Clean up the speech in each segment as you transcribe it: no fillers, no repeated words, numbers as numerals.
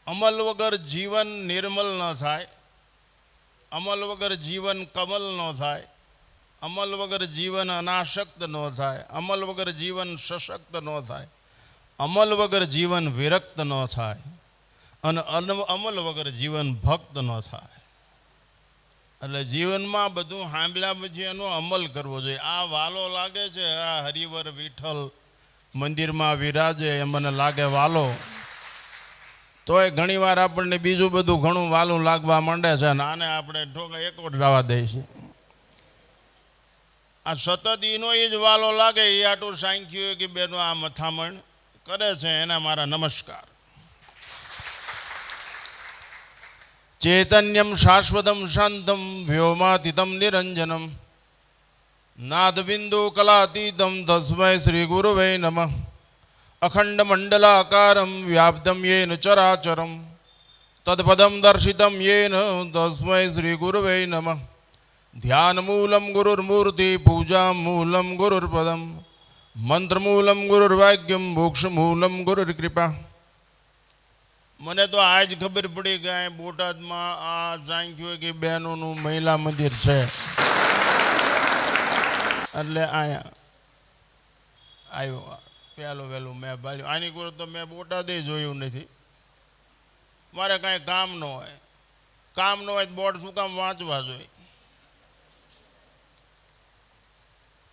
અમલ વગર જીવન નિર્મલ ન થાય, અમલ વગર જીવન કમલ ન થાય, અમલ વગર જીવન અનાસક્ત ન થાય, અમલ વગર જીવન સશક્ત ન થાય, અમલ વગર જીવન વિરક્ત ન થાય અને અમલ વગર જીવન ભક્ત ન થાય. એટલે જીવનમાં બધું સાંભળ્યા પછી એનો અમલ કરવો જોઈએ. આ વાલો લાગે છે, આ હરિવર વિઠ્ઠલ મંદિરમાં વિરાજે એ મને લાગે વાલો, તોય ઘણી વાર આપણને બીજું બધું ઘણું વાલું લાગવા માંડે છે અને આને આપણે ઠોકા એકવટ જવા દઈએ છીએ. આ સતત એનો એ જ વાલો લાગે એ આટલું સાંખ્યું કે બેનો આ મથામણ કરે છે એના મારા નમસ્કાર. ચૈતન્યમ શાશ્વતમ શાંતમ વ્યોમાતીતમ નિરંજનમ નાદબિંદુ કલાતીતમ તસ્મૈ શ્રી ગુરુવે નમઃ. અખંડ મંડલાકારમ વ્યાપ્તમ યેન ચરાચરમ તદપદમ દર્શિતમ યેન તસ્મૈ શ્રી ગુરુવે નમઃ. ધ્યાનમૂલમ ગુરુર્મૂર્તિ પૂજામૂલમ ગુરુર્પદમ મંત્રમૂલમ ગુરુર્વાક્યમ મોક્ષમૂલમ ગુરુર્કૃપા. મને તો આજ ખબર પડી કે આ બોટાદમાં આ સાંખ્યું કે બહેનોનું મહિલા મંદિર છે, એટલે અહીંયા આવ્યો પહેલું વહેલું મેં ભાલ્યું. આની કોઈ તો મેં બોટાદે જોયું નથી. મારે કાંઈ કામ ન હોય, કામ ન હોય બોર્ડ શું કામ વાંચવા જોઈએ.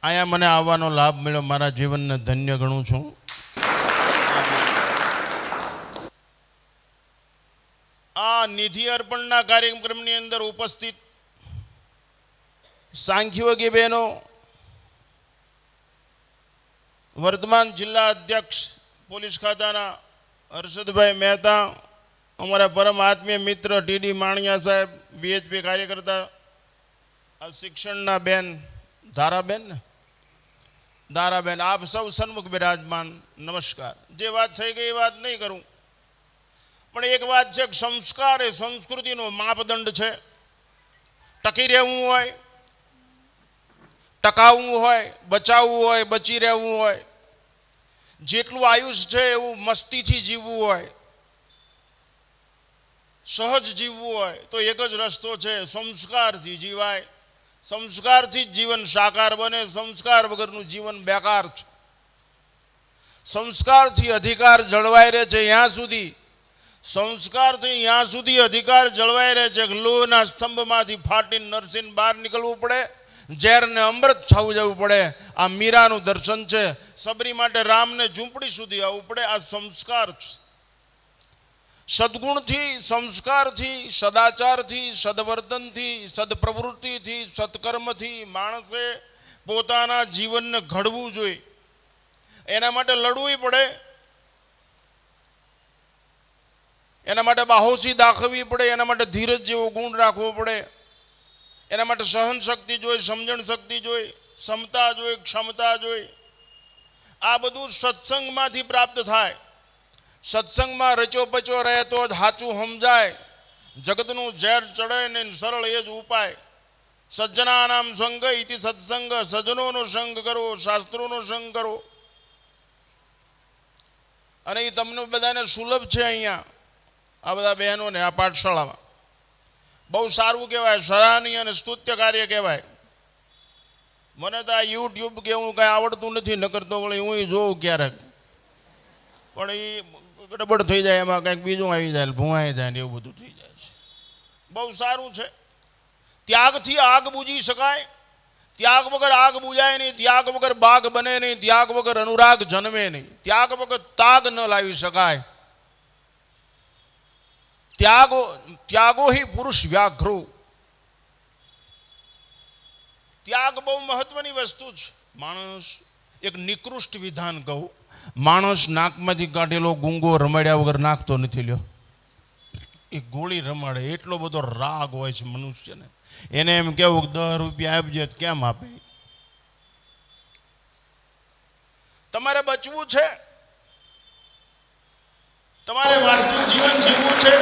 અહીંયા મને આવવાનો લાભ મળ્યો, મારા જીવનને ધન્ય ગણું છું. આ નિધિ અર્પણના કાર્યક્રમની અંદર ઉપસ્થિત સાંખ્યયોગી બહેનો, વર્તમાન જિલ્લા અધ્યક્ષ પોલીસ ખાતાના હર્ષદભાઈ મહેતા, અમારા પરમ આત્મીય મિત્ર ટીડી માણિયા સાહેબ, બીએચપી કાર્યકર્તા, આ શિક્ષણના બેન ધારાબેન, આપ સૌ સન્મુખ બિરાજમાન, નમસ્કાર. જે વાત થઈ ગઈ એ વાત નહીં કરું, પણ એક વાત છે કે સંસ્કાર એ સંસ્કૃતિનો માપદંડ છે. ટકી રહેવું હોય, ટકાવવું હોય, બચાવવું હોય, બચી રહેવું હોય, જેટલું આયુષ છે એવું મસ્તીથી જીવવું હોય, સહજ જીવવું હોય તો એક જ રસ્તો છે, સંસ્કારથી જીવાય. સંસ્કારથી જ જીવન સાકાર બને, સંસ્કાર વગરનું જીવન બેકાર છે. સંસ્કારથી અધિકાર જળવાઈ રહે છે ત્યાં સુધી, સંસ્કારથી ત્યાં સુધી અધિકાર જળવાઈ રહે છે કે લોહના સ્તંભમાંથી ફાટીને નરસીને બહાર નીકળવું પડે, ઝેરને અમૃત છાવું જવું પડે. આ મીરાનું દર્શન છે. સબરી માટે રામને ઝૂંપડી સુધી આવવું પડે. આ સંસ્કાર છે. સદગુણથી, સંસ્કારથી, સદાચારથી, સદવર્તનથી, સદપ્રવૃત્તિથી, સત્કર્મથી માણસે પોતાના જીવનને ઘડવું જોઈએ. એના માટે લડવું પડે, એના માટે બાહોશી દાખવવી પડે, એના માટે ધીરજ જેવો ગુણ રાખવો પડે, એના માટે સહન શક્તિ જોઈએ, સમજણ શક્તિ જોઈએ, ક્ષમતા જોઈએ, ક્ષમતા જોઈએ. આ બધું સત્સંગમાંથી પ્રાપ્ત થાય. સત્સંગમાં રચો પચો રહે તો જ સાચું સમજાય. જગતનું ઝેર ચડે ને સરળ એ જ ઉપાય. સજ્જના નામ સંગ ઇતિ સત્સંગ, સજ્જનોનો સંગ કરો, શાસ્ત્રોનો સંગ કરો. અને એ તમને બધાને સુલભ છે. અહીંયા આ બધા બહેનોને આ પાઠશાળામાં બહુ સારું કહેવાય, સરાહનીય અને સ્તુત્ય કાર્ય કહેવાય. મને તો આ યુટ્યુબ કે હું કાંઈ આવડતું નથી, નકર તો વળી હું જોઉં ક્યારેક, પણ એ ગડબડ થઈ જાય, એમાં કંઈક બીજું આવી જાય, ભૂંવાઈ જાય ને એવું બધું થઈ જાય છે. બહુ સારું છે. ત્યાગથી આગ બુજી શકાય, ત્યાગ વગર આગ બુજાય નહીં, ત્યાગ વગર બાગ બને નહીં, ત્યાગ વગર અનુરાગ જન્મે નહીં, ત્યાગ વગર તાગ ન લાવી શકાય. ત્યાગો હિ પુરુષ વ્યાઘ્રો. ત્યાગ બહુ મહત્વની વસ્તુ છે. માણસ, એક નિકૃષ્ટ વિધાન કહું, માણસ નાકમાંથી કાઢેલો ગુંગો રમાડ્યા વગર નાખતો નથી. લ્યો, એ ગોળી રમાડે, એટલો બધો રાગ હોય છે મનુષ્યને. એને એમ કેવું 10 રૂપિયા આપજે, કેમ આપે? તમારે બચવું છે, તમારે વાસ્તવિક જીવન જીવવું છે.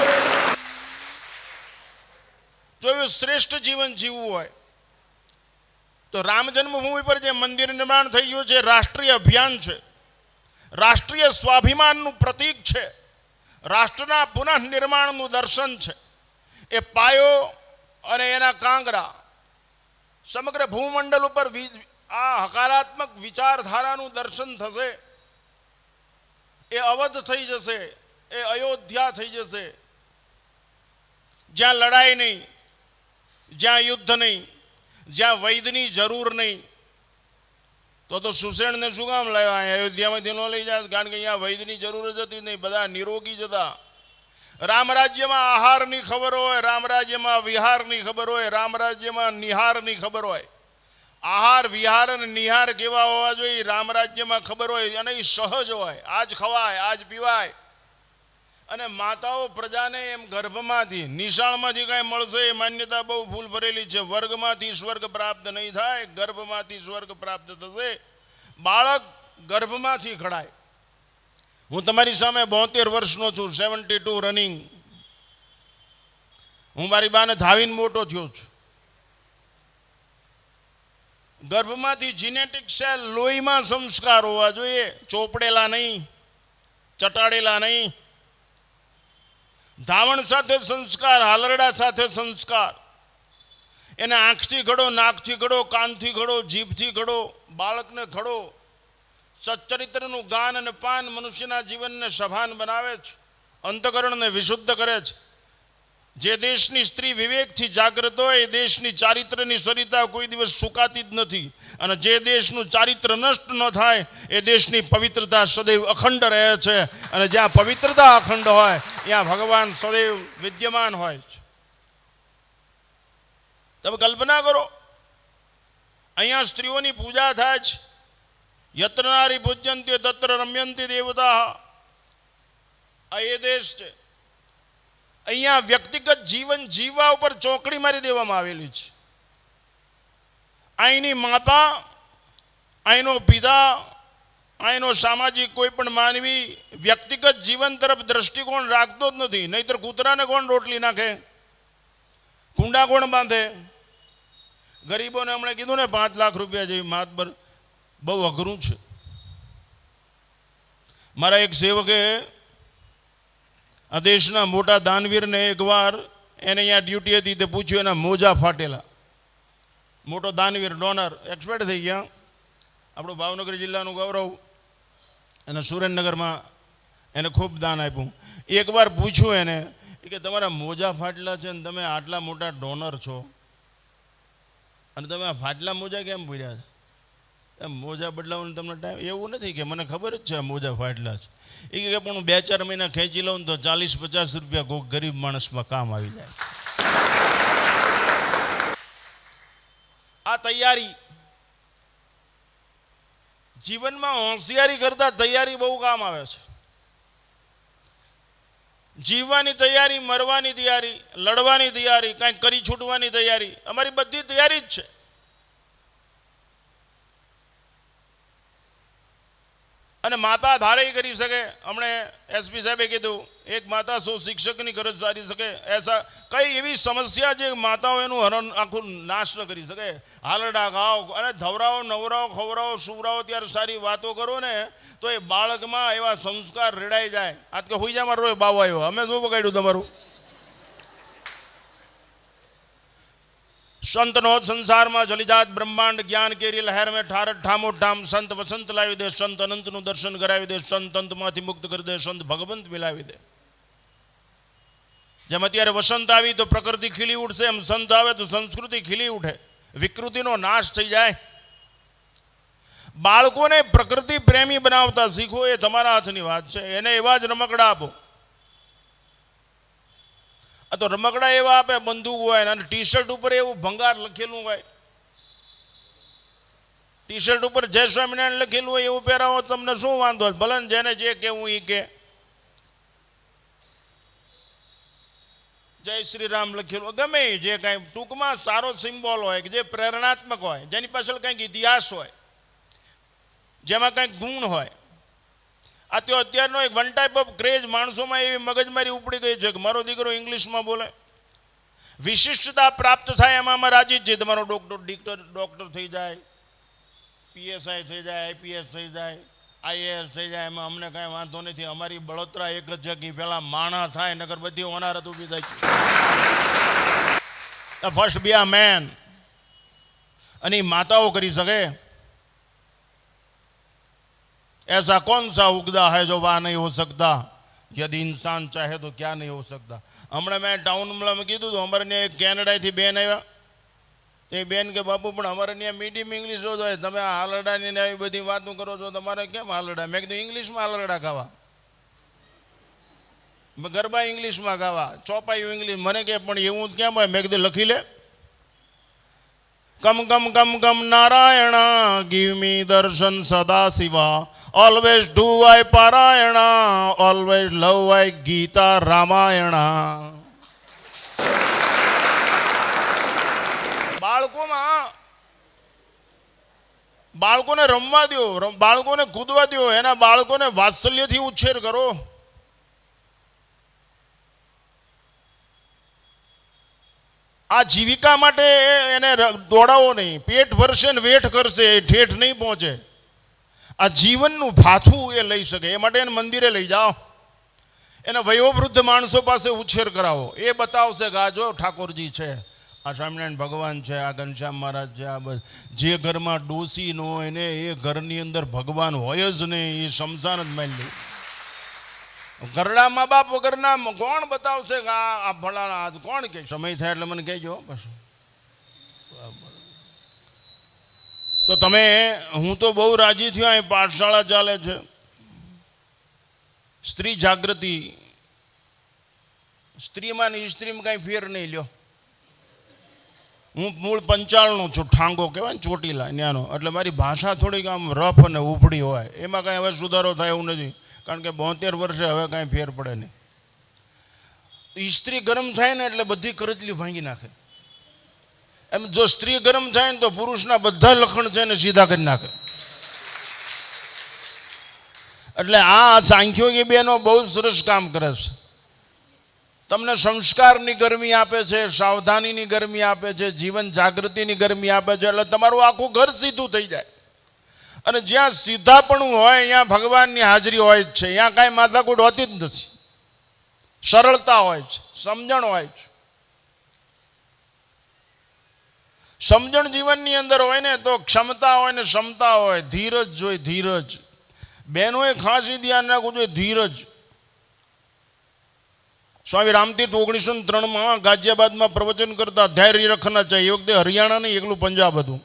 જો એવું શ્રેષ્ઠ જીવન જીવવું હોય તો રામ જન્મભૂમિ પર જે મંદિર નિર્માણ થઈ ગયું છે, રાષ્ટ્રીય અભિયાન છે, રાષ્ટ્રીય સ્વાભિમાનનું પ્રતીક છે. રાષ્ટ્રના પુનઃનિર્માણનું દર્શન છે. એ પાયો અને એના કાંગરા સમગ્ર ભૂમંડળ ઉપર આ હકારાત્મક વિચારધારાનું દર્શન થશે. એ અવધ થઈ જશે, એ અયોધ્યા થઈ જશે, જ્યાં લડાઈ નહીં, જ્યાં યુદ્ધ નહીં, જ્યાં વૈદની જરૂર નહીં. તો સુસેણને શું કામ લાવ્યા? અયોધ્યામાંથી ન લઈ જાય, કારણ કે અહીંયા વૈદની જરૂર જ હતી નહીં, બધા નિરોગી જ હતા. રામ રાજ્યમાં આહારની ખબર હોય, રામ રાજ્યમાં વિહારની ખબર હોય, રામ રાજ્યમાં નિહારની ખબર હોય. આહાર વિહાર અને નિહાર કેવા હોવા જોઈએ રામ રાજ્યમાં ખબર હોય, અને એ સહજ હોય. આજ ખવાય, આજ પીવાય. અને માતાઓ પ્રજાને એમ ગર્ભમાંથી નિશાળમાંથી કાંઈ મળશે એ માન્યતા બહુ ભૂલ ભરેલી છે. વર્ગમાંથી સ્વર્ગ પ્રાપ્ત નહીં થાય, ગર્ભમાંથી સ્વર્ગ પ્રાપ્ત થશે. બાળક ગર્ભમાંથી ઘડાય. હું તમારી સામે 72 વર્ષનો છું, 72 રનિંગ. હું મારી બાને ધાવીને મોટો થયો છું. ગર્ભમાંથી જીનેટિક સેલ, લોહીમાં સંસ્કાર હોવા જોઈએ, ચોપડેલા નહીં, ચટાડેલા નહીં. ધાવણ સાથે સંસ્કાર, હાલરડા સાથે સંસ્કાર. એને આંખથી ઘડો, નાકથી ઘડો, કાનથી ઘડો, જીભથી ઘડો, બાળકને ઘડો. સચ્ચરિત્રનું ગાન અને પાન મનુષ્યના જીવનને સભાન બનાવે છે, અંતકરણને વિશુદ્ધ કરે છે. જે દેશની સ્ત્રી વિવેકથી જાગૃત હોય એ દેશની ચારિત્રની સરિતા કોઈ દિવસ સુકાતી જ નથી. અને જે દેશનું ચારિત્ર નષ્ટ ન થાય એ દેશની પવિત્રતા સદૈવ અખંડ રહે છે. અને જ્યાં પવિત્રતા અખંડ હોય ત્યાં ભગવાન સદૈવ વિદ્યમાન હોય છે. તમે કલ્પના કરો, અહીંયા સ્ત્રીઓની પૂજા થાય છે. યત્ર નારી પૂજ્યંતે તત્ર રમ્યંતી દેવતા. આ એ દેશ છે. અહીંયા વ્યક્તિગત જીવન જીવવા ઉપર ચોકડી મારી દેવામાં આવેલી છે. અહીંની માતા, અહીંનો પિતા, અહીંનો સામાજિક કોઈ પણ માનવી વ્યક્તિગત જીવન તરફ દ્રષ્ટિકોણ રાખતો જ નથી. નહીતર કૂતરાને કોણ રોટલી નાખે? કુંડા કોણ બાંધે? ગરીબોને હમણાં કીધું ને 5 લાખ રૂપિયા જેવી માતબર, બહુ અઘરું છે. મારા એક સેવકે આ દેશના મોટા દાનવીરને એકવાર એને અહીંયા ડ્યુટી હતી તે પૂછ્યું, એના મોજા ફાટેલા. મોટો દાનવીર, ડોનર, એક્સપર્ટ થઈ ગયા. આપણું ભાવનગર જિલ્લાનું ગૌરવ. અને સુરેન્દ્રનગરમાં એને ખૂબ દાન આપ્યું. એકવાર પૂછ્યું એને કે તમારા મોજા ફાટેલા છે ને તમે આટલા મોટા ડોનર છો, અને તમે આ ફાટલા મોજા કેમ પૂર્યા છે? એમ મોજા બદલાવવાનું તમને ટાઈમ? એવું નથી કે મને ખબર જ છે મોજા ફાટલા છે. એ કે પણ હું 2-4 મહિના ખેંચી લઉં તો 40-50 રૂપિયા કોઈ ગરીબ માણસમાં કામ આવી જાય. આ તૈયારી જીવનમાં હોશિયારી કરતા તૈયારી બહુ કામ આવે છે. જીવવાની તૈયારી, મરવાની તૈયારી, લડવાની તૈયારી, કાંઈક કરી છૂટવાની તૈયારી, અમારી બધી તૈયારી જ છે. અને માતા ધારે કરી શકે. હમણે એસપી સાહેબે કીધું એક માતા 100 શિક્ષકની ગરજ સારી શકે. એસા કઈ એવી સમસ્યા જે માતાઓ એનું હરણ આખું નાશ ન કરી શકે. હાલરડા ગાઓ અને ધવરાઓ, નવરાઓ, ખવરાઓ, સુવરાઓ, ત્યારે સારી વાતો કરો ને તો એ બાળકમાં એવા સંસ્કાર રેડાઈ જાય. આજ કે હોઈ જા મારો બાવો આવ્યો, અમે શું બગાડ્યું તમારું? સંતનો સંસારમાં જલિજાત બ્રહ્માંડ જ્ઞાન કેરી લહેર મેં ઠારઠ ઠામો ઠામ. સંત વસંત લાવી દે, સંત અનંતનું દર્શન કરાવી દે, સંત અંતમાંથી મુક્ત કરી દે, સંત ભગવંત મિલાવી દે. જેમ અત્યારે વસંત આવી તો પ્રકૃતિ ખીલી ઉઠશે, એમ સંત આવે તો સંસ્કૃતિ ખીલી ઉઠે, વિકૃતિનો નાશ થઈ જાય. બાળકોને પ્રકૃતિ પ્રેમી બનાવતા શીખો, એ તમારા હાથની વાત છે. એને એવા જ રમકડા આપો. આ તો રમકડા એવા આપે, બંદૂક હોય અને ટી શર્ટ ઉપર એવું ભંગાર લખેલું હોય. ટી શર્ટ ઉપર જય સ્વામિનારાયણ લખેલું હોય એવું પહેરાવો, તમને શું વાંધો? ભલે જેને જે કહેવું એ કે. જય શ્રી રામ લખેલું, ગમે જે કાંઈ ટૂંકમાં સારો સિમ્બોલ હોય, કે જે પ્રેરણાત્મક હોય, જેની પાછળ કંઈક ઇતિહાસ હોય, જેમાં કંઈક ગુણ હોય. આ તો અત્યારનો એક વન ટાઈપ ઓફ ક્રેઝ માણસોમાં એવી મગજમારી ઉપડી ગઈ છે કે મારો દીકરો ઇંગ્લિશમાં બોલે, વિશિષ્ટતા પ્રાપ્ત થાય એમાં અમે રાજી જ છીએ. તમારો ડૉક્ટર થઈ જાય, પીએસઆઈ થઈ જાય, આઈપીએસ થઈ જાય, આઈએએસ થઈ જાય એમાં અમને કાંઈ વાંધો નથી. અમારી બળોતરા એક જ છે કે પેલા માણા થાય નગર બધી હોનારત ઊભી થાય. ફર્સ્ટ બી આ મેન. અને માતાઓ કરી શકે? ऐसा कौन सा उगदा है जो वहाँ नहीं हो सकता? यदि इंसान चाहे तो क्या नहीं हो सकता? हमने मैं टाउन में कीधु तो हमारे ने कैनेडा थी बेन आया. એ બેન કે બાપુ પણ અમારે ત્યાં મીડિયમ ઇંગ્લિશ જ હોય, તમે આ હાલરડાની આવી બધી વાતો કરો છો, તમારે કેમ હાલરડા? મેં કીધું ઇંગ્લિશમાં હાલરડા ખાવા, ગરબા ઇંગ્લિશમાં ગાવા, ચોપાયું ઇંગ્લિશ. મને કે પણ એવું કેમ હોય? મેં કીધું લખી લે. કમ કમ કમ કમ Narayan give me darshan Sada Shiva, always do I parayan, always love I Gita Ramayan. બાળકોને રમવા દો, બાળકોને કૂદવા દો, એના બાળકોને વાત્સલ્યથી ઉછેર કરો. આ જીવિકા માટે એને દોડાવો નહીં. પેટ ભરશે ને વેઠ કરશે, ઠેઠ નહીં પહોંચે. આ જીવનનું ભાથું એ લઈ શકે, એ માટે એને મંદિરે લઈ જાઓ, એને વયોવૃદ્ધ માણસો પાસે ઉછેર કરાવો. એ બતાવશે કે આ જો ઠાકોરજી છે, આ સ્વામિનારાયણ ભગવાન છે, આ ઘનશ્યામ મહારાજ છે. આ જે ઘરમાં ડોસી ન હોય ને એ ઘરની અંદર ભગવાન હોય જ નહીં, એ શમશાન જ માની લે. ઘરડા મા બાપ વગરના કોણ બતાવશે કે આ ભલાના કોણ કે? સમય થાય એટલે મને કહેજો. તો તમે, હું તો બહુ રાજી થયો. અહીં પાઠશાળા ચાલે છે, સ્ત્રી જાગૃતિ. સ્ત્રીમાં ને સ્ત્રીમાં કાંઈ ફેર નહીં લ્યો. હું મૂળ પંચાળનો છું, ઠાંગો કહેવાય ને, ચોટીલા ત્યાંનો. એટલે મારી ભાષા થોડીક આમ રફ અને ઉભડી હોય. એમાં કાંઈ હવે સુધારો થાય એવું નથી, કારણ કે 72 વર્ષે હવે કાંઈ ફેર પડે નહીં. સ્ત્રી ગરમ થાય ને એટલે બધી કરચલી ભાંગી નાખે. એમ જો સ્ત્રી ગરમ થાય ને તો પુરુષના બધા લખણ છે ને સીધા કરી નાખે. એટલે આ સાંખ્યોગી બેનો બહુ સરસ કામ કરે છે. તમને સંસ્કારની ગરમી આપે છે, સાવધાનીની ગરમી આપે છે, જીવન જાગૃતિની ગરમી આપે છે. એટલે તમારું આખું ઘર સીધું થઈ જાય. અને જ્યાં સીધાપણું હોય ત્યાં ભગવાનની હાજરી હોય જ છે. ત્યાં કાંઈ માથાકૂટ હોતી જ નથી. સરળતા હોય છે, સમજણ હોય છે. સમજણ જીવનની અંદર હોય ને તો ક્ષમતા હોય ને ક્ષમતા હોય. ધીરજ જોઈએ, ધીરજ. બહેનોએ ખાસ ધ્યાન રાખવું જોઈએ, ધીરજ. સ્વામી રામતીર્થ 1903 ગાઝિયાબાદમાં પ્રવચન કરતા, ધૈર્ય રખના ચાહીએ. એ વખતે હરિયાણા નહીં, એકલું પંજાબ હતું.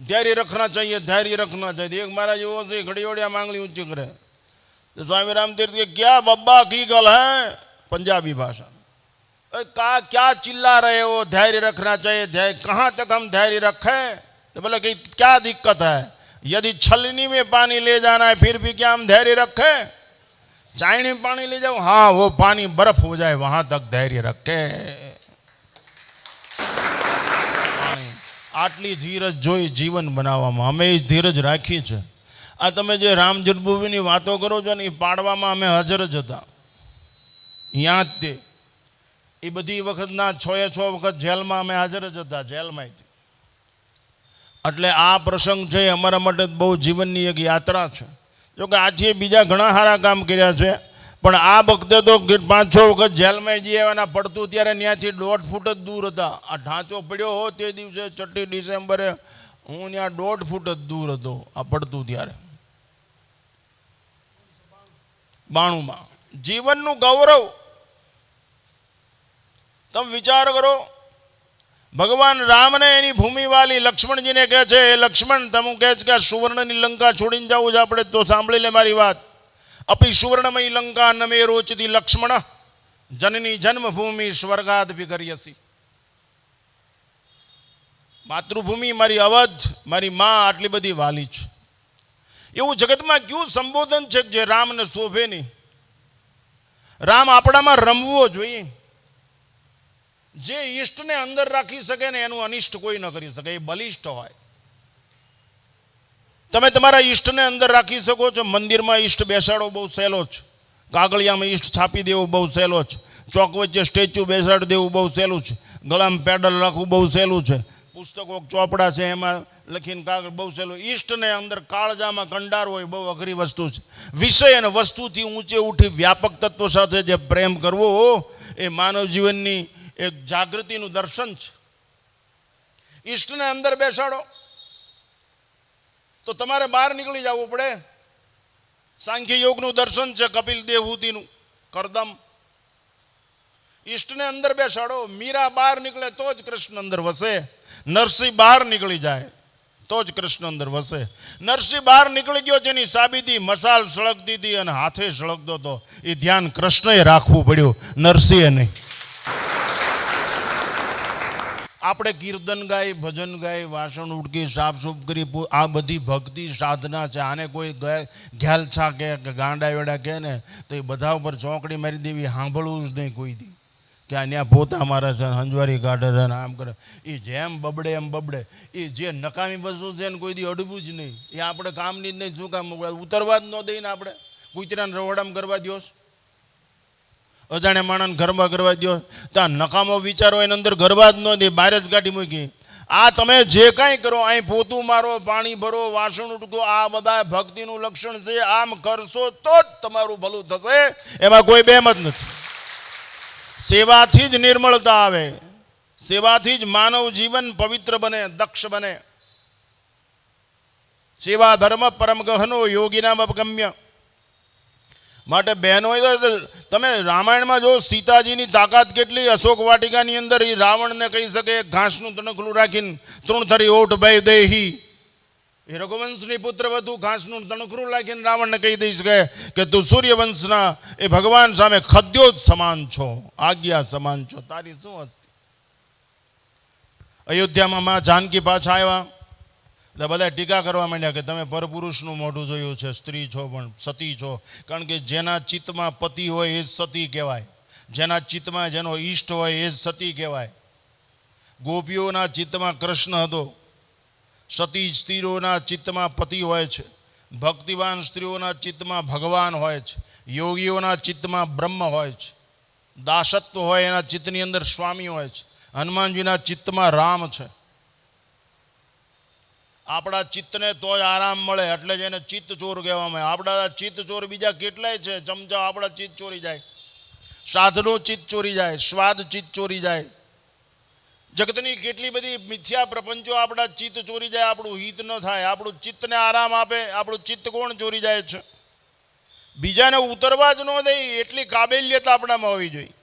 ધૈર્ય રખના ચાહીએ, ધૈર્ય રખના ચાહીએ. એક મારા જેવો છે, ઘડી વળી આ માંગલી ઊંચી કરે. તો સ્વામી રામતીર્થ કે ક્યાં બબ્બા કી ગલ હે, पंजाबी भाषा, क्या चिल्ला रहे हो, धैर्य रखना चाहिए, धैर्य कहाँ तक हम धैर्य रखें? तो बोले कि क्या दिक्कत है, यदि छलनी में पानी ले जाना है फिर भी क्या हम धैर्य रखें? चायनी में पानी ले जाओ, हाँ वो पानी बर्फ हो जाए वहां तक धैर्य रखे. આટલી ધીરજ જોઈ જીવન બનાવવામાં અમે ધીરજ રાખી છે. આ તમે જે રામ જન્મભૂમિની વાતો કરો છો ને, એ પાડવામાં અમે હાજર જ હતા. ત્યાં જ તે એ બધી વખતના 6 વખત જેલમાં અમે હાજર જ હતા, જેલમાં. એટલે આ પ્રસંગ છે અમારા માટે બહુ જીવનની એક યાત્રા છે. જોકે આજે બીજા ઘણા સારા કામ કર્યા છે, પણ આ વખતે તો 5-6 વખત જેલમાં જઈએ એના પડતું ત્યારે ત્યાંથી 1.5 ફૂટ જ દૂર હતા. આ ઢાંચો પડ્યો હો તે દિવસે 6 ડિસેમ્બરે હું ત્યાં 1.5 ફૂટ જ દૂર હતો આ પડતું ત્યારે, 92માં. જીવનનું ગૌરવ તમે વિચાર કરો. ભગવાન રામને એની ભૂમિવાલી લક્ષ્મણજીને કહે છે, લક્ષ્મણ તમે કહે છે કે સુવર્ણની લંકા છોડીને જવું છે આપણે, તો સાંભળી લે મારી વાત. અપી સુવર્ણમય લંકા નમે રોચતી લક્ષ્મણ, જનની જન્મભૂમિ સ્વર્ગાદ વિકર્યસી. માતૃભૂમિ મારી અવધ, મારી માં આટલી બધી વાલી છે. એવું જગતમાં કયું સંબોધન છે જે રામને શોભે નહીં? રામ આપણામાં રમવો જોઈએ. જે ઈષ્ટને અંદર રાખી શકે ને એનું અનિષ્ટ કોઈ ન કરી શકે, એ બલિષ્ઠ હોય. તમે તમારા ઈષ્ટને અંદર રાખી શકો છો. મંદિરમાં ઈષ્ટ બેસાડો બહુ સહેલો છે, કાગળિયામાં ઈષ્ટ છાપી દેવું બહુ સહેલો છે, ચોક વચ્ચે સ્ટેચ્યુ બેસાડી દેવું બહુ સહેલું છે, ગળામાં પેડલ રાખવું બહુ સહેલું છે, પુસ્તકો ચોપડા છે એમાં લખીને કાગળ બહુ સહેલું. ઈષ્ટને અંદર કાળજામાં કંડાર હોય, બહુ અઘરી વસ્તુ છે. વિષય અને વસ્તુથી ઊંચે ઉઠી વ્યાપક તત્વો સાથે જે પ્રેમ કરવો એ માનવ જીવનની એક જાગૃતિનું દર્શન છે. ઈષ્ટને અંદર બેસાડો તો તમારે બહાર નીકળી જવું પડે. સાંખ્ય યોગનું દર્શન છે, કપિલ દેવહૂતિનું કરદમ. ઈષ્ટને અંદર બેસાડો. મીરા બહાર નીકળે તો જ કૃષ્ણ અંદર વસે. નરસિંહ બહાર નીકળી જાય તો જ કૃષ્ણ અંદર વસે. નરસિંહ બહાર નીકળી ગયો, જેની સાબિતી મસાલ સળગતી હતી અને હાથે સળગતો હતો. એ ધ્યાન કૃષ્ણએ રાખવું પડ્યું, નરસિંહે નહીં. આપણે કીર્તન ગાય, ભજન ગાય, વાસણ ઉડકી, સાફસૂફ કરી, આ બધી ભક્તિ સાધના છે. આને કોઈ ઘેલછા કે ગાંડા વેડા કહે ને તો એ બધા ઉપર ચોકડી મારી દેવી, સાંભળવું જ નહીં કોઈ દી. કે આ ત્યાં પોતા મારે છે, હંજવારી કાઢે છે ને આમ કરે. એ જેમ બબડે એમ બબડે. એ જે નકામી વસ્તુ છે ને કોઈ દી અડવું જ નહીં. એ આપણે કામની જ નહીં. શું કામ ઉતરવા જ ન દઈને આપણે કૂતરાને રવડામાં કરવા દો, અજાણે માણસને ઘરમાં કરવા દો. ત્યાં નકામો વિચારો એની અંદર ગરવા જ ન દે, બહાર જ કાઢી મૂકી. આ તમે જે કાંઈ કરો, અહીં પોતું મારો, પાણી ભરો, વાસણ ઉટકો, આ બધા ભક્તિનું લક્ષણ છે. આમ કરશો તો જ તમારું ભલું થશે, એમાં કોઈ બેમત નથી. સેવાથી જ નિર્મળતા આવે, સેવાથી જ માનવ જીવન પવિત્ર બને, દક્ષ બને. સેવા ધર્મ પરમ ગહનો યોગીનામ અપગમ્ય. માટે બહેનો, તમે રામાયણમાં જો સીતાજીની તાકાત કેટલી. અશોક વાટિકાની અંદર એ રાવણને કહી શકે ઘાસનું તણખલું રાખીને, તૃણધરી ઓઠ ભય દેહી. એ રઘુવંશની પુત્ર વધુ ઘાસનું તણખલું રાખીને રાવણને કહી દઈ શકે કે તું સૂર્યવંશના એ ભગવાન સામે ખદ્યો જ સમાન છો, આજ્ઞા સમાન છો, તારી શું હસ્તી. અયોધ્યામાં માં જાનકી પાછા આવ્યા એટલે બધા ટીકા કરવા માંડ્યા કે તમે પરપુરુષનું મોઢું જોયું છે, સ્ત્રી છો પણ સતી છો. કારણ કે જેના ચિત્તમાં પતિ હોય એ જ સતી કહેવાય. જેના ચિત્તમાં જેનો ઈષ્ટ હોય એ જ સતી કહેવાય. ગોપીઓના ચિત્તમાં કૃષ્ણ હતો. સતી સ્ત્રીઓના ચિત્તમાં પતિ હોય છે. ભક્તિવાન સ્ત્રીઓના ચિત્તમાં ભગવાન હોય છે. યોગીઓના ચિત્તમાં બ્રહ્મ હોય છે. દાસત્વ હોય એના ચિત્તની અંદર સ્વામી હોય છે. હનુમાનજીના ચિત્તમાં રામ છે. આપણા ચિત્તને તો જ આરામ મળે, એટલે જ એને ચિત્ત ચોર કહેવામાં આવે. આપણા ચિત્ત ચોર બીજા કેટલાય છે. ચમચા આપણા ચિત્ત ચોરી જાય, સાધનો ચિત્ત ચોરી જાય, સ્વાદ ચિત્ત ચોરી જાય, જગતની કેટલી બધી મિથ્યા પ્રપંચો આપણા ચિત્ત ચોરી જાય. આપણું હિત ન થાય, આપણું ચિત્તને આરામ આપે. આપણું ચિત્ત કોણ ચોરી જાય છે? બીજાને ઉતરવા જ ન દે એટલી કાબેલિયત આપણામાં હોવી જોઈએ.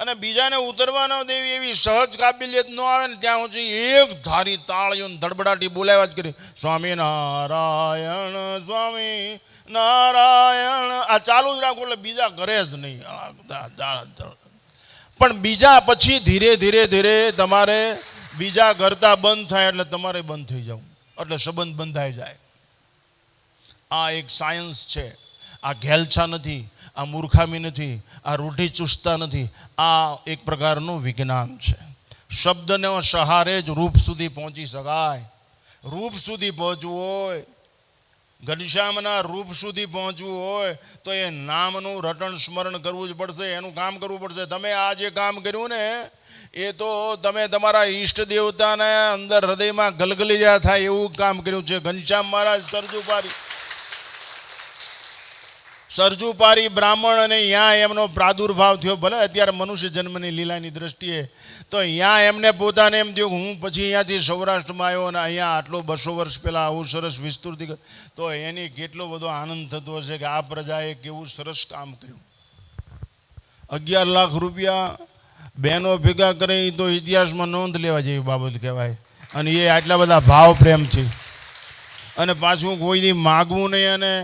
અને બીજાને ઉતરવા ન દેવી એવી સહજ કાબિલિયત ન આવે ને ત્યાં સુધી એક ધારી તાળીઓ ધડબડાટી બોલાવ્યા જ કરી, સ્વામી નારાયણ, સ્વામી નારાયણ, આ ચાલુ જ રાખો એટલે બીજા કરે જ નહીં. પણ બીજા પછી ધીરે ધીરે ધીરે તમારે બીજા કરતા બંધ થાય એટલે તમારે બંધ થઈ જાવ, એટલે સંબંધ બંધાઈ જાય. આ એક સાયન્સ છે. આ ઘેલછા નથી, આ મૂર્ખામી નથી, આ રૂઢિચુસ્તતા નથી. આ એક પ્રકારનું વિજ્ઞાન છે. શબ્દનો સહારે જ રૂપ સુધી પહોંચી શકાય. રૂપ સુધી પહોંચવું હોય, ઘનશ્યામના રૂપ સુધી પહોંચવું હોય તો એ નામનું રટણ સ્મરણ કરવું જ પડશે, એનું કામ કરવું પડશે. તમે આ જે કામ કર્યું ને એ તો તમે તમારા ઈષ્ટ દેવતાને અંદર હૃદયમાં ગલગલી જ્યાં થાય એવું કામ કર્યું છે. ઘનશ્યામ મહારાજ સરજુપારી બ્રાહ્મણ, અને ત્યાં એમનો પ્રાદુર્ભાવ થયો. ભલે અત્યારે મનુષ્ય જન્મની લીલાની દ્રષ્ટિએ તો ત્યાં એમને પોતાને એમ થયું હું પછી અહીંયાથી સૌરાષ્ટ્રમાં આવ્યો અને અહીંયા આટલો 200 વર્ષ પહેલાં આવું સરસ વિસ્તૃતિ, તો એની કેટલો બધો આનંદ થતો હશે કે આ પ્રજાએ કેવું સરસ કામ કર્યું. 11 લાખ રૂપિયા બહેનો ભેગા કરે તો ઇતિહાસમાં નોંધ લેવા જેવી બાબત કહેવાય. અને એ આટલા બધા ભાવ પ્રેમથી, અને પાછું કોઈથી માગવું નહીં, અને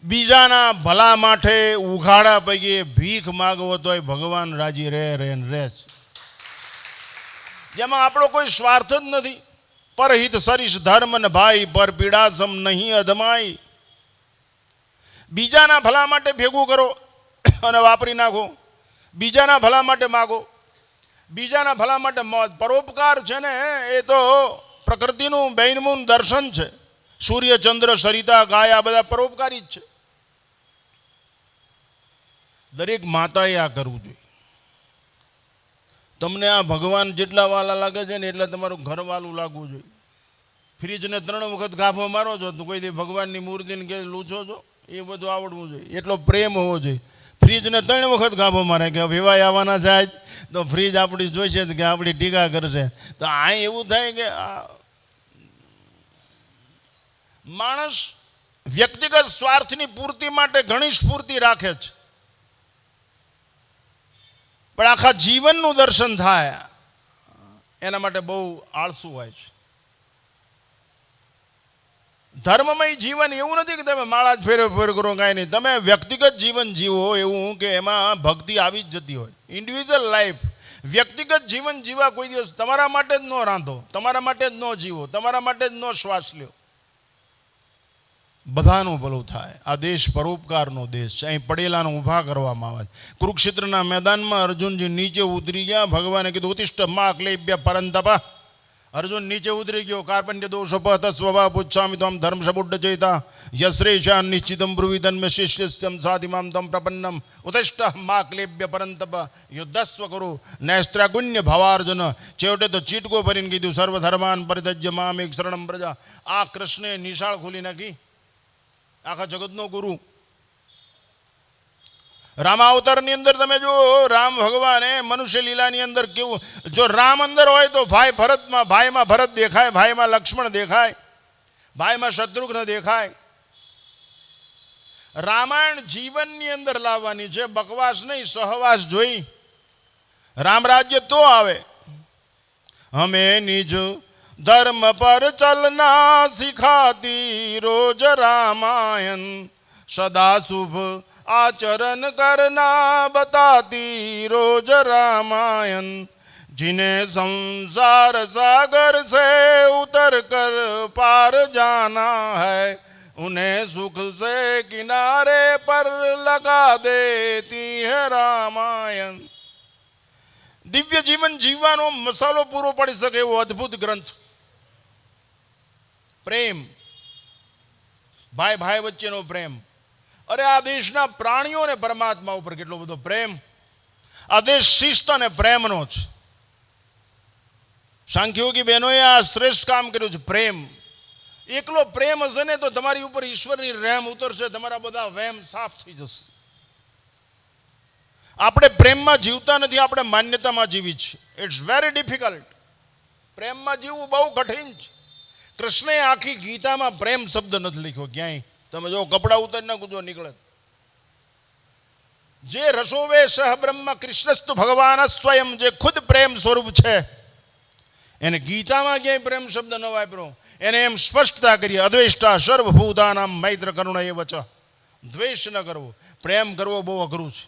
બીજાના ભલા માટે ઉઘાડા પૈકી ભીખ માગવો તોય ભગવાન રાજી રહે છે. જેમાં આપણો કોઈ સ્વાર્થ જ નથી. પરહિત સરીશ ધર્મ ને ભાઈ, પર પીડાસમ નહીં અધમાઈ. બીજાના ભલા માટે ભેગું કરો અને વાપરી નાખો. બીજાના ભલા માટે માગો, બીજાના ભલા માટે મોત. પરોપકાર છે ને એ તો પ્રકૃતિનું બૈનમૂન દર્શન છે. સૂર્ય, ચંદ્ર, સરિતા, ગાય આ બધા પરોપકારી જ છે. દરેક માતાએ આ કરવું જોઈએ. તમને આ ભગવાન જેટલા વાલા લાગે છે ને એટલા તમારું ઘર વાલું લાગવું જોઈએ. ફ્રીજને 3 વખત ગાભો મારો છો તો કોઈ દી ભગવાનની મૂર્તિને કે લૂછો છો, એ બધું આવડવું જોઈએ. એટલો પ્રેમ હોવો જોઈએ. ફ્રીજને 3 વખત ગાભો મારે કે વેવાય આવવાના છે આજ, તો ફ્રીજ આપણી જોઈશે કે આપણી ટીકા કરશે. તો આ એવું થાય કે માણસ વ્યક્તિગત સ્વાર્થની પૂર્તિ માટે ઘણી સ્ફૂર્તિ રાખે છે, પણ આખા જીવનનું દર્શન થાય એના માટે બહુ આળસુ હોય છે. ધર્મમય જીવન એવું નથી કે તમે માળા જ ફેર કરો, કાંઈ નહીં. તમે વ્યક્તિગત જીવન જીવો એવું કે એમાં ભક્તિ આવી જ જતી હોય. ઇન્ડિવિજ્યુઅલ લાઈફ, વ્યક્તિગત જીવન જીવા કોઈ દિવસ તમારા માટે જ ન રાંધો, તમારા માટે જ ન જીવો, તમારા માટે જ ન શ્વાસ લ્યો. બધાનું ભલું થાય. આ દેશ પરોપકારનો દેશ છે. અહીં પડેલાનું ઊભા કરવામાં આવે. કુરુક્ષેત્રના મેદાનમાં અર્જુનજી નીચે ઉતરી ગયા. ભગવાને કીધું ઉત્તિષ્ઠ મા ક્લેબ્ય પરંતપ. અર્જુન નીચે ઉતરી ગયો. કાર્પણ્ય દોષોપત સ્વભાવ પુચ્છામિ તમ ધર્મ સબુડ્ડ ચેતા યશ્રેશાન નિશ્ચિતમ બ્રુવિદન મે શિષ્યસ્તમ સાધિમામ તમ પ્રપન્નમ ઉત્તિષ્ઠ મા ક્લેબ્ય પરંતપ યુદ્ધસ્વ કરું નૈસ્ત્રાગુણ્ય ભાવાર્જુન. છેવટે તો ચીટકો ભરીને કીધું સર્વધર્માન પરિત્યજ્ય મામ એક શરણમ પ્રજા. આ કૃષ્ણે નિશાળ ખોલી નાખી, આખા જગતનો ગુરુ. રામાવતારની અંદર તમે જો રામ ભગવાને મનુષ્ય લીલાની અંદર કેવું, જો રામ અંદર હોય તો ભાઈમાં ભરત દેખાય, ભાઈમાં લક્ષ્મણ દેખાય, ભાઈમાં શત્રુઘ્ન દેખાય. રામાયણ જીવનની અંદર લાવવાની છે, બકવાસ નહીં, સહવાસ જોઈ રામ રાજ્ય તો આવે. હમે નિજ धर्म पर चलना सिखाती रोज रामायण सदा शुभ आचरण करना बताती रोज रामायण जिन्हें संसार सागर से उतर कर पार जाना है उन्हें सुख से किनारे पर लगा देती है रामायण. દિવ્ય જીવન જીવવાનો મસાલો પૂરો પડી શકે એવો અદ્ભુત ગ્રંથ. પ્રેમ, ભાઈ ભાઈ વચ્ચેનો પ્રેમ. અરે આ દેશના પ્રાણીઓને પરમાત્મા ઉપર કેટલો બધો પ્રેમ. આ દેશ શિસ્ત અને પ્રેમનો છે. સાંખ્યોગી બહેનોએ આ શ્રેષ્ઠ કામ કર્યું છે. પ્રેમ, એકલો પ્રેમ હશે ને તો તમારી ઉપર ઈશ્વરની રહેમ ઉતરશે, તમારા બધા વહેમ સાફ થઈ જશે. આપણે પ્રેમમાં જીવતા નથી, આપણે માન્યતામાં જીવી છે. It's very difficult. પ્રેમમાં જીવવું બહુ કઠિન છે. કૃષ્ણે આખી ગીતામાં પ્રેમ શબ્દ નથી લખ્યો ક્યાંય. તમે જો કપડા ઉતારી નાખો જો નીકળે. જે રસોવે સહ બ્રહ્મ કૃષ્ણસ્તુ ભગવાન સ્વયં, જે ખુદ પ્રેમ સ્વરૂપ છે, એને ગીતામાં ક્યાંય પ્રેમ શબ્દ ન વાપરો. એને એમ સ્પષ્ટતા કરી અદ્વેષ્ટા સર્વભૂતાનામ મૈત્ર કરુણા એ વચ. દ્વેષ ન કરવો, પ્રેમ કરવો બહુ અઘરું છે.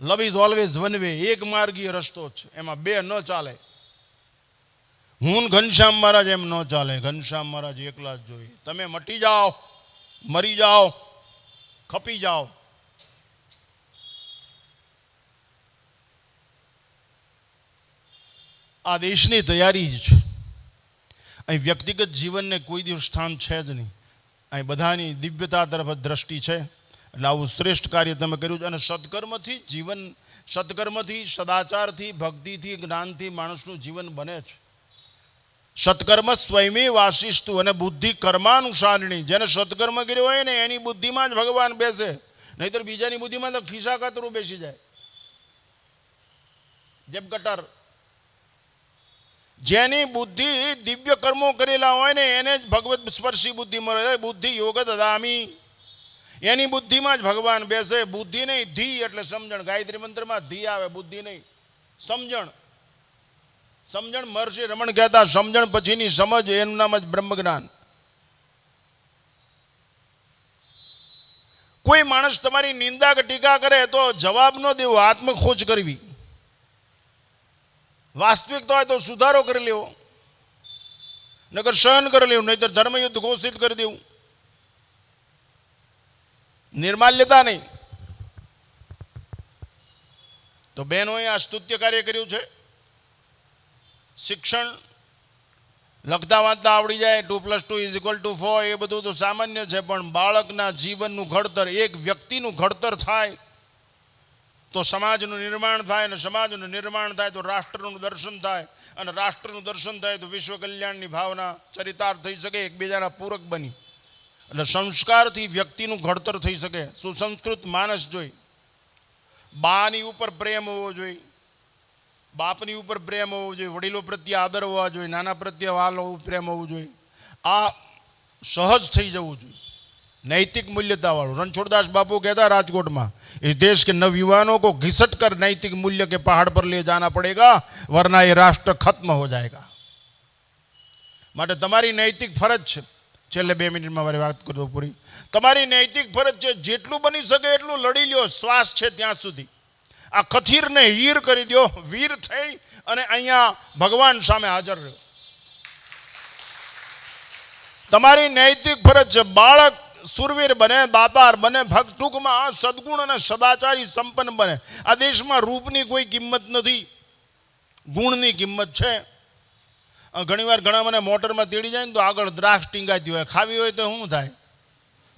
Love is always one way, એક માર્ગીય રસ્તો છે, એમાં બે ન ચાલે. હું ઘનશ્યામ મહારાજ એમ ન ચાલે. ઘનશ્યામ મહારાજ એકલા જ જોઈએ. તમે મટી જાઓ, મરી જાઓ, ખપી જાઓ. આ દેશની તૈયારી જ છે. અહીં વ્યક્તિગત જીવનને કોઈ દિવસ સ્થાન છે જ નહીં. અહીં બધાની દિવ્યતા તરફ દ્રષ્ટિ છે. એટલે આવું શ્રેષ્ઠ કાર્ય તમે કર્યું છે. અને સત્કર્મથી જીવન, સત્કર્મથી, સદાચારથી, ભક્તિથી, જ્ઞાનથી માણસનું જીવન બને છે. સત્કર્મ સ્વયં વાસિષ્ઠુ અને બુદ્ધિ કર્માનુસારિણી. જેને સત્કર્મ કર્યો હોય ને એની બુદ્ધિમાં જ ભગવાન બેસે, નહીતર બીજાની બુદ્ધિમાં તો ખિસ્સા કાતરું બેસી જાય. જેમ કટર, જેની બુદ્ધિ દિવ્ય કર્મો કરેલા હોય ને એને જ ભગવત સ્પર્શી બુદ્ધિ મળે. બુદ્ધિ યોગ દદામી, એની બુદ્ધિમાં જ ભગવાન બેસે. બુદ્ધિ નહીં, ધી એટલે સમજણ. ગાયત્રી મંત્રમાં ધી આવે, બુદ્ધિ નહીં, સમજણ. સમજણ મહર્ષિ રમણ કહેતા, સમજણ પછીની સમજ, એનું નામ જ બ્રહ્મ જ્ઞાન. કોઈ માણસ તમારી નિંદા કે ટીકા કરે તો જવાબ ન દેવો, આત્મખોજ કરવી. વાસ્તવિકતા હોય તો સુધારો કરી લેવો, નકર સહન કરી લેવું, નહીતર ધર્મયુદ્ધ ઘોષિત કરી દેવું. નિર્માલ્યતા નહીં. તો બહેનોએ આ સ્તુત્ય કાર્ય કર્યું છે. શિક્ષણ લખતા વાંચતા આવડી જાય, 2+2 = 4, એ બધું તો સામાન્ય છે. પણ બાળકના જીવનનું ઘડતર, એક વ્યક્તિનું ઘડતર થાય તો સમાજનું નિર્માણ થાય, અને સમાજનું નિર્માણ થાય તો રાષ્ટ્રનું દર્શન થાય, અને રાષ્ટ્રનું દર્શન થાય તો વિશ્વ કલ્યાણની ભાવના ચરિતાર્થ થઈ શકે, એકબીજાના પૂરક બની. એટલે સંસ્કારથી વ્યક્તિનું ઘડતર થઈ શકે. સુસંસ્કૃત માનસ જોઈ, બાની ઉપર પ્રેમ હોવો જોઈએ, બાપની ઉપર પ્રેમ હોવો જોઈએ, વડીલો પ્રત્યે આદર હોવા જોઈએ, નાના પ્રત્યે વાલ પ્રેમ હોવું જોઈએ. આ સહજ થઈ જવું જોઈએ, नैतिक मूल्यता वालों. रणछोड़दास बापू कहता राजकोट में, इस देश के नवयुवानों को घिसट कर नैतिक मूल्य के पहाड़ पर ले जाना पड़ेगा, वरना ये राष्ट्र खत्म हो जाएगा. માટે તમારી નૈતિક ફરજ છે, છેલ્લે 2 મિનિટમાં મારી વાત કરી દો પૂરી. તમારી નૈતિક ફરજ છે, જેટલું બની શકે એટલું લડી લ્યો, શ્વાસ છે ત્યાં સુધી. આ કથીરને હીર કરી દો, વીર થઈ અને અહીંયા ભગવાન સામે હાજર રહ્યો. તમારી નૈતિક ફરજ છે. બાળક સુરવીર બને, દાતાર બને, ભક્ત, ટૂંકમાં સદગુણ અને સદાચારી સંપન્ન બને. આ દેશમાં રૂપની કોઈ કિંમત નથી, ગુણની કિંમત છે. ઘણીવાર ઘણા મને મોટરમાં તેડી જાય ને તો આગળ દ્રાક્ષ ટીંગાતી હોય, ખાવી હોય તો શું થાય?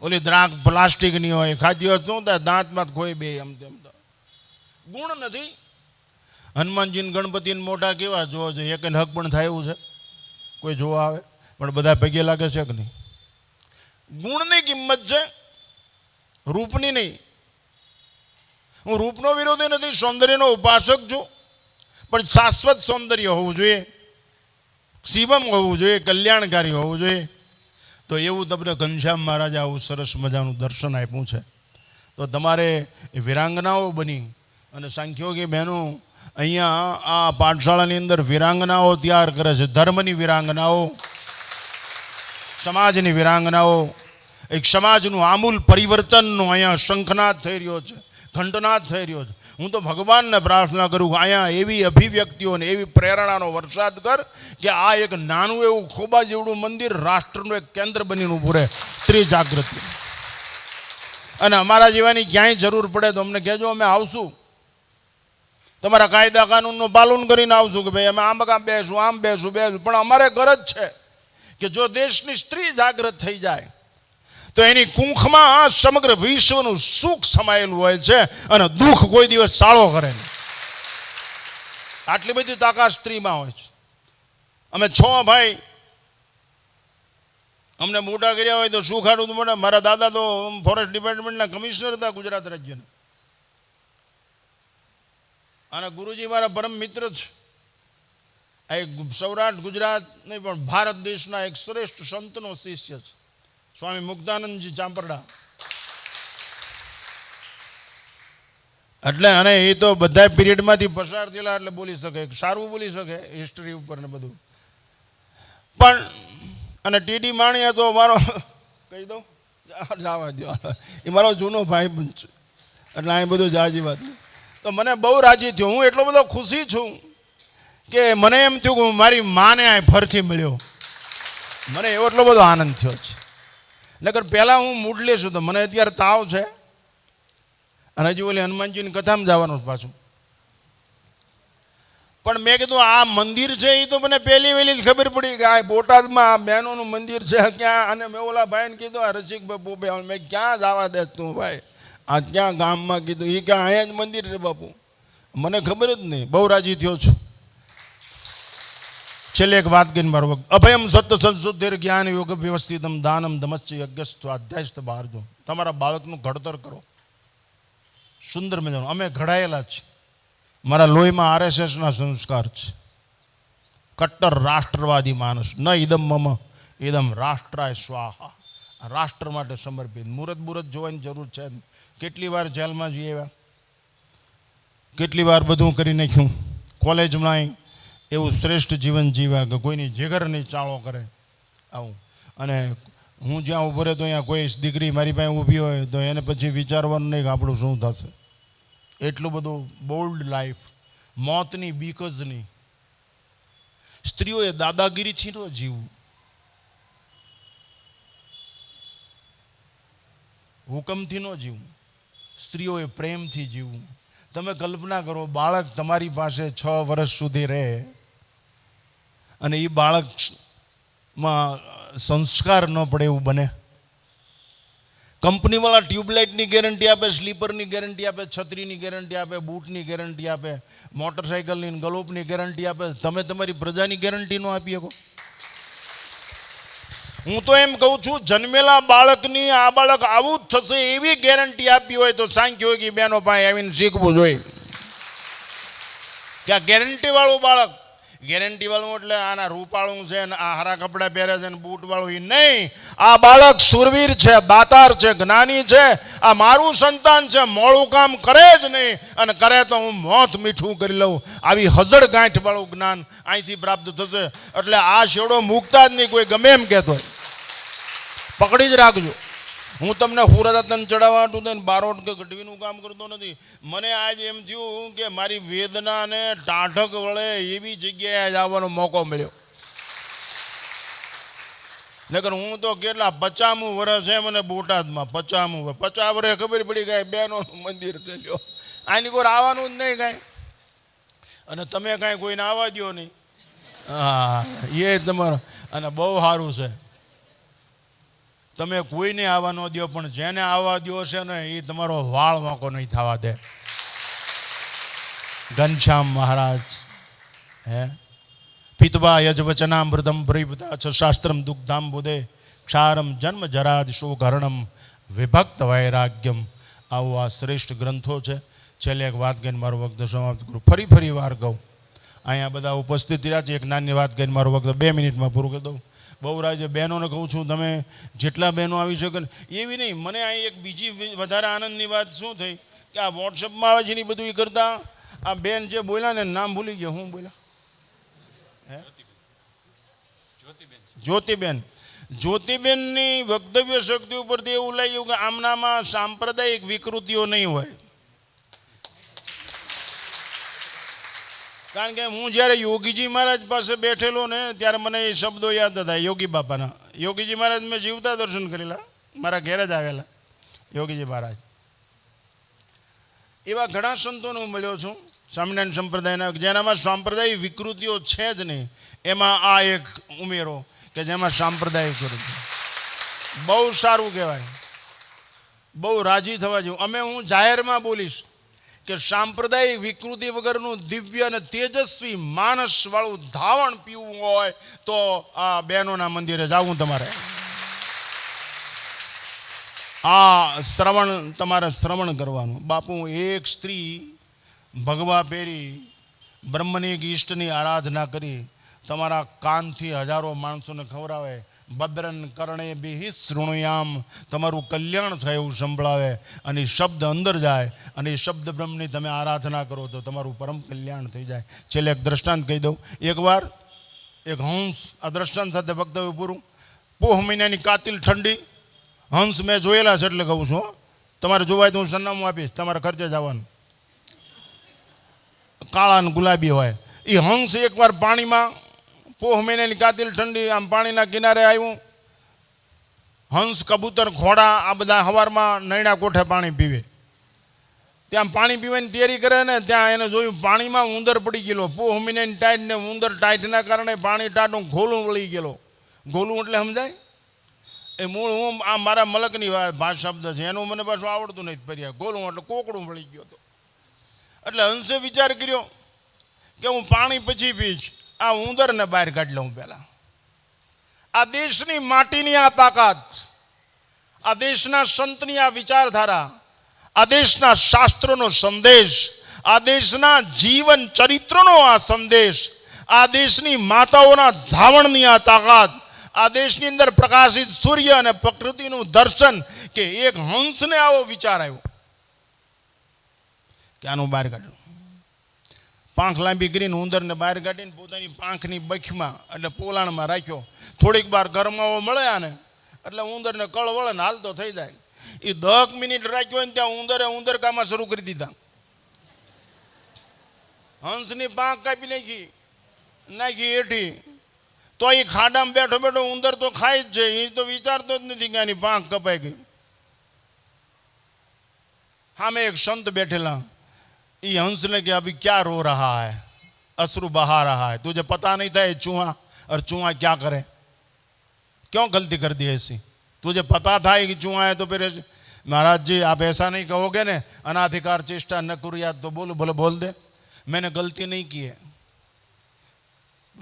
ઓલી દ્રાક્ષ પ્લાસ્ટિકની હોય, ખાધી હોય શું થાય? દાંતમાં ખોઈ બે. એમ તેમ તો ગુણ નથી. હનુમાનજીને ગણપતિને મોટા કેવા જોવો જોઈએ, એક હક પણ થાય એવું છે? કોઈ જોવા આવે? પણ બધા પગે લાગે છે કે નહીં? ગુણની કિંમત છે, રૂપની નહીં. હું રૂપનો વિરોધી નથી, સૌંદર્યનો ઉપાસક છું, પણ શાશ્વત સૌંદર્ય હોવું જોઈએ, શિવમ હોવું જોઈએ, કલ્યાણકારી હોવું જોઈએ. તો એવું તમને ઘનશ્યામ મહારાજે આવું સરસ મજાનું દર્શન આપ્યું છે. તો તમારે વિરાંગનાઓ બની અને સાંખ્યોગી બહેનો અહીંયા આ પાઠશાળાની અંદર વિરાંગનાઓ તૈયાર કરે છે, ધર્મની વિરાંગનાઓ, સમાજની વિરાંગનાઓ. એક સમાજનું આમૂલ પરિવર્તનનો અહીંયા શંખનાદ થઈ રહ્યો છે, ઘંટનાદ થઈ રહ્યો છે. હું તો ભગવાનને પ્રાર્થના કરું કે અહીંયા એવી અભિવ્યક્તિઓને એવી પ્રેરણાનો વરસાદ કર કે આ એક નાનું એવું ખોબા જેવડું મંદિર રાષ્ટ્રનું એક કેન્દ્ર બનીને ઊભું રહે. સ્ત્રી જાગૃતિ. અને અમારા જેવાની ક્યાંય જરૂર પડે તો અમને કહેજો, અમે આવશું. તમારા કાયદા કાનૂનનું પાલન કરીને આવશું કે ભાઈ અમે આમ બેસું, આમ બેસું. પણ અમારે ગરજ છે કે જો દેશની સ્ત્રી જાગૃત થઈ જાય તો એની કુંખમાં સમગ્ર વિશ્વનું સુખ સમાયેલું હોય છે અને દુઃખ કોઈ દિવસ સાળો કરે નહીં. આટલી બધી તાકાત સ્ત્રીમાં હોય છે. અમે 6 ભાઈ, અમને મોટા કર્યા હોય તો શું ખાડું તો મોટા. મારા દાદા તો ફોરેસ્ટ ડિપાર્ટમેન્ટના કમિશનર હતા ગુજરાત રાજ્યના, અને ગુરુજી મારા પરમ મિત્ર છે. આ એક સૌરાષ્ટ્ર ગુજરાત નહીં પણ ભારત દેશના એક શ્રેષ્ઠ સંતનો શિષ્ય છે, સ્વામી મુક્તાનંદજી ચાંપરડા. એટલે અને એ તો બધા પીરિયડમાંથી પસાર થયેલા, એટલે બોલી શકે, સારું બોલી શકે હિસ્ટ્રી ઉપર ને બધું. પણ અને ટીડી માણિયા તો મારો કહી દઉં, જવા દો, એ મારો જૂનો ભાઈ પણ છે, એટલે આ બધું જાજી વાત. તો મને બહુ રાજી થયો. હું એટલો બધો ખુશી છું કે મને એમ થયું કે મારી માને આ ફરથી મળ્યો. મને એવો એટલો બધો આનંદ થયો છે. નકર પહેલાં હું મૂડલે છું, તો મને અત્યારે તાવ છે અને હજી ઓલી હનુમાનજીની કથામાં જવાનું પાછું. પણ મેં કીધું આ મંદિર છે એ તો મને પહેલી વહેલી જ ખબર પડી કે આ બોટાદમાં આ બહેનોનું મંદિર છે ક્યાં. અને મેં ઓલા ભાઈને કીધું, આ રસિકભાઈ બોબે, મેં ક્યાં જવા દે તું ભાઈ, આ ક્યાં ગામમાં? કીધું એ ક્યાં અહીંયા જ મંદિર છે બાપુ. મને ખબર જ નહીં. બહુ રાજી થયો છું. છેલ્લે એક વાત કહીને મારો વખત. અભયમ સત્ય સંશુદ્ધિર જ્ઞાન યોગ વ્યવસ્થિતમ દાનમ દમશ્ચ યજ્ઞસ્વ અધ્યાયસ્થ બહારજો. તમારા બાળકનું ઘડતર કરો, સુંદર મજાનું. અમે ઘડાયેલા છે, મારા લોહીમાં RSSના સંસ્કાર છે. કટ્ટર રાષ્ટ્રવાદી માણસ. ન ઇદમ મમ ઇદમ રાષ્ટ્રાય સ્વાહા. રાષ્ટ્ર માટે સમર્પિત. મુહૂર્ત જોવાની જરૂર છે. કેટલી વાર જેલમાં જઈ આવ્યા, કેટલી વાર બધું કરી નાખ્યું. કોલેજમાં એવું શ્રેષ્ઠ જીવન જીવ્યા કે કોઈની જીગર નહીં ચાળો કરે આવું. અને હું જ્યાં ઊભો રહે તો અહીંયા કોઈ દીકરી મારી પાસે ઊભી હોય તો એને પછી વિચારવાનું નહીં કે આપણું શું થશે. એટલું બધું બોલ્ડ લાઈફ, મોતની બીક જ નહીં. સ્ત્રીઓએ દાદાગીરીથી ન જીવવું, હુકમથી ન જીવવું, સ્ત્રીઓએ પ્રેમથી જીવવું. તમે કલ્પના કરો, બાળક તમારી પાસે 6 વર્ષ સુધી રહે અને એ બાળકમાં સંસ્કાર ન પડે એવું બને. કંપનીવાળા ટ્યુબલાઇટની ગેરંટી આપે, સ્લીપરની ગેરંટી આપે, છત્રીની ગેરંટી આપે, બૂટની ગેરંટી આપે, મોટરસાઇકલની ગલોપની ગેરંટી આપે. તમે તમારી પ્રજાની ગેરંટી ન આપી શકો. હું તો એમ કહું છું, જન્મેલા બાળકની આ બાળક આવું જ થશે એવી ગેરંટી આપી હોય તો સાંખ્ય હોય કે બેનો પાસે આવીને શીખવું જોઈએ કે આ ગેરંટીવાળું બાળક. ગેરંટીવાળું એટલે આના રૂપાળું છે ને આ હારા કપડાં પહેરે છે ને બૂટવાળું, એ નહીં. આ બાળક સુરવીર છે, દાતાર છે, જ્ઞાની છે, આ મારું સંતાન છે, મોડું કામ કરે જ નહીં, અને કરે તો હું મોત મીઠું કરી લઉં. આવી હજડ ગાંઠવાળું જ્ઞાન અહીંથી પ્રાપ્ત થશે. એટલે આ શેડો મૂકતા જ નહીં, કોઈ ગમે એમ કહેતો હોય પકડી જ રાખજો. હું તમને હુરાદાતન ચડાવવા હતું ને બારોટ કે ગઢવીનું કામ કરતો નથી. મને આજ એમ થયું કે મારી વેદનાને ટાઢક વળે એવી જગ્યાએ આજ આવવાનો મોકો મળ્યો. નકર હું તો કેટલા 50મું વર્ષ છે મને બોટાદમાં, 50 વર્ષે ખબર પડી ગઈ બેનોનું મંદિર ચાલ્યો, આની કોઈ આવવાનું જ નહીં કાંઈ. અને તમે કાંઈ કોઈને આવવા દો નહીં. હા, એ તમારો. અને બહુ સારું છે, તમે કોઈને આવવા ન દો, પણ જેને આવવા દો છે ને એ તમારો વાળ વાંકો નહીં થવા દે. ઘનશ્યામ મહારાજ હે પિતવા યજવચનામૃતમ પ્રીપતા છ શાસ્ત્રમ દુગ્ધામ બુદે ક્ષારમ જન્મ જરાદ શોઘરણમ વિભક્ત વૈરાગ્યમ. આવું આ શ્રેષ્ઠ ગ્રંથો છે. છેલ્લે એક વાત કહીને મારો વખત સમાપ્ત કરું. ફરી વાર કહું, અહીંયા બધા ઉપસ્થિત રહ્યા છે, એક નાની વાત કહીને મારો વખત 2 મિનિટમાં પૂરું કરી દઉં. બહુ રાજે બહેનોને કહું છું, તમે જેટલા બહેનો આવી શકે ને એવી નહીં. મને અહીં એક બીજી વધારે આનંદની વાત શું થઈ કે આ વોટ્સઅપમાં આવે છે ને બધું એ કરતાં આ બેન જે બોલ્યા ને નામ ભૂલી ગયો, હું બોલ્યા હે જ્યોતિબેનની વક્તવ્ય શક્તિ ઉપરથી એવું લાગ્યું કે આમનામાં સાંપ્રદાયિક વિકૃતિઓ નહીં હોય. કારણ કે હું જ્યારે યોગીજી મહારાજ પાસે બેઠેલો ને ત્યારે મને એ શબ્દો યાદ હતા યોગી બાપાના. યોગીજી મહારાજ મેં જીવતા દર્શન કરેલા, મારા ઘેર જ આવેલા યોગીજી મહારાજ. એવા ઘણા સંતોને હું મળ્યો છું સ્વામિનારાયણ સંપ્રદાયના, જેનામાં સાંપ્રદાયિક વિકૃતિઓ છે જ નહીં. એમાં આ એક ઉમેરો કે જેમાં સાંપ્રદાયિક વિકૃતિ બહુ સારું કહેવાય, બહુ રાજી થવા જેવું. હું જાહેરમાં બોલીશ કે સાંપ્રદાયિક વિકૃતિ વગરનું દિવ્ય અને તેજસ્વી માનસવાળું ધાવણ પીવું હોય તો આ બહેનોના મંદિરે જવું તમારે. આ તમારે શ્રવણ કરવાનું. બાપુ, એક સ્ત્રી ભગવા પહેરી બ્રહ્મની ઈષ્ટની આરાધના કરી તમારા કાનથી હજારો માણસોને ખવડાવે. ભદ્રન કર્ણે બિહિ શૃણુયામ, તમારું કલ્યાણ થાય એવું સંભળાવે, અને શબ્દ અંદર જાય અને એ શબ્દ બ્રહ્મની તમે આરાધના કરો તો તમારું પરમ કલ્યાણ થઈ જાય. છેલ્લે એક દ્રષ્ટાંત કહી દઉં. એકવાર એક હંસ, આ દ્રષ્ટાંત સાથે વક્તવ્ય પૂરું. પોહ મહિનાની કાતિલ ઠંડી, હંસ મેં જોયેલા છે એટલે કહું છું. તમારે જોવાય તો હું સરનામું આપીશ, તમારે ખર્ચે જવાનું. કાળા અને ગુલાબી હોય. એ હંસ એકવાર પાણીમાં, પોહ મહિનાની કાતિલ ઠંડી, આમ પાણીના કિનારે આવ્યું. હંસ, કબૂતર, ઘોડા આ બધા સવારમાં નૈણા કોઠે પાણી પીવે. ત્યાં પાણી પીવાની તૈયારી કરે ને ત્યાં એને જોયું પાણીમાં ઉંદર પડી ગયેલો. પોહ મહિનાની ટાઈટ ને ઉંદર ટાઈટના કારણે પાણી ટાટું ઘોલું વળી ગયેલો. ઘોલું એટલે સમજાય? એ મૂળ હું આ મારા મલકની ભાષા શબ્દ છે, એનું મને પાછું આવડતું નથી. ફર્યા ગોલું એટલે કોકડું વળી ગયો હતો. એટલે હંસે વિચાર કર્યો કે હું પાણી પછી પીશ, આ ઉંદરને બહાર કાઢી લઉં પહેલાં. આ દેશની માટીની આ તાકાત, આ દેશના સંતની આ વિચારધારા, આ દેશના શાસ્ત્રોનો સંદેશ, આ દેશના જીવન ચરિત્રનો આ સંદેશ, આ દેશની માતાઓના ધાવણની આ તાકાત, આ દેશની અંદર પ્રકાશિત સૂર્ય અને પ્રકૃતિનું દર્શન, કે એક હંસને આવો વિચાર આવ્યો કે આનું બહાર કાઢ્યું. પાંખ લાંબી કરીને ઉંદરને બહાર કાઢીને પોતાની પાંખની બખમાં એટલે પોલાણમાં રાખ્યો. થોડીક વાર ગરમાવો મળે આને એટલે ઉંદરને કળ વળે ને હાલતો થઈ જાય. એ 10 મિનિટ રાખ્યો હોય ને ત્યાં ઉંદરે ઉંદરકામાં શરૂ કરી દીધા. હંસની પાંખ કાપી નાખી એઠી. તો એ ખાડામાં બેઠો બેઠો ઉંદર તો ખાય જ છે, એ તો વિચારતો જ નથી કે આની પાંખ કપાઈ ગઈ. સામે એક સંત બેઠેલા, ये हंस ने कि अभी क्या रो रहा है, अश्रु बहा रहा है, तुझे पता नहीं था ये चूहा, और चूहा क्या करे, क्यों गलती कर दी ऐसी, तुझे पता था कि चूहा है तो फिर महाराज जी आप ऐसा नहीं कहोगे ने, अनाधिकार चेष्टा न कुर्यात तो बोलो, बोले बोल दे, मैंने गलती नहीं की है।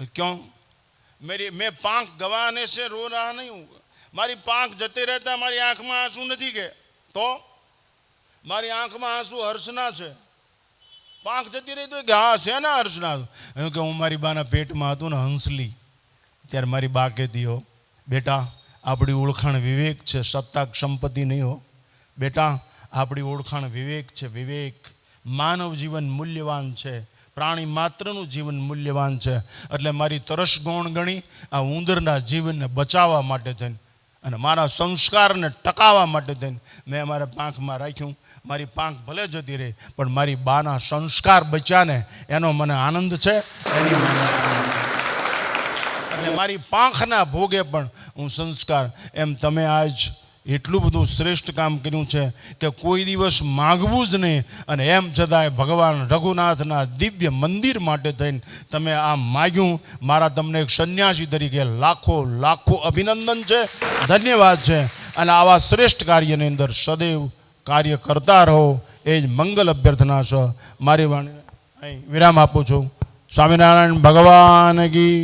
क्यों? मैं पांख गवाने से रो रहा नहीं हूँ, मारी पांख जते रहता मारी आंख में आंसू नहीं गए, तो मारी आंख में आंसू हर्षना है। पांख जती रही तो हाँ है ना हर्षना, क्योंकि हूँ मारी बाना पेट में हूँ ने हंसली त्यारे मारी बा कहती हो बेटा आपणी ओळखाण विवेक है, सत्ता संपत्ति नहीं हो बेटा, आपणी ओळखाण विवेक है, विवेक। मानव जीवन मूल्यवान है, प्राणी मात्रનું જીવન મૂલ્યવાન છે, એટલે મારી તરસ ગૌણ ગણી આ ઉંદરના જીવનને બચાવવા માટે થઈને અને મારા સંસ્કારને ટકાવવા માટે થઈને મેં અમારા પાંખમાં રાખ્યું। મારી પાંખ ભલે જતી રહી પણ મારી બાના સંસ્કાર બચ્યાને એનો મને આનંદ છે। એટલે મારી પાંખના ભોગે પણ હું સંસ્કાર એમ તમે આજ એટલું બધું શ્રેષ્ઠ કામ કર્યું છે કે કોઈ દિવસ માગવું જ નહીં, અને એમ છતાંય ભગવાન રઘુનાથના દિવ્ય મંદિર માટે થઈને તમે આ માગ્યું। મારા તમને એક સંન્યાસી તરીકે લાખો લાખો અભિનંદન છે, ધન્યવાદ છે, અને આવા શ્રેષ્ઠ કાર્યની અંદર સદૈવ કાર્ય કરતા રહો એ જ મંગલ અભ્યર્થના છે। મારી વાણીને અહીં વિરામ આપું છું। સ્વામિનારાયણ ભગવાન કી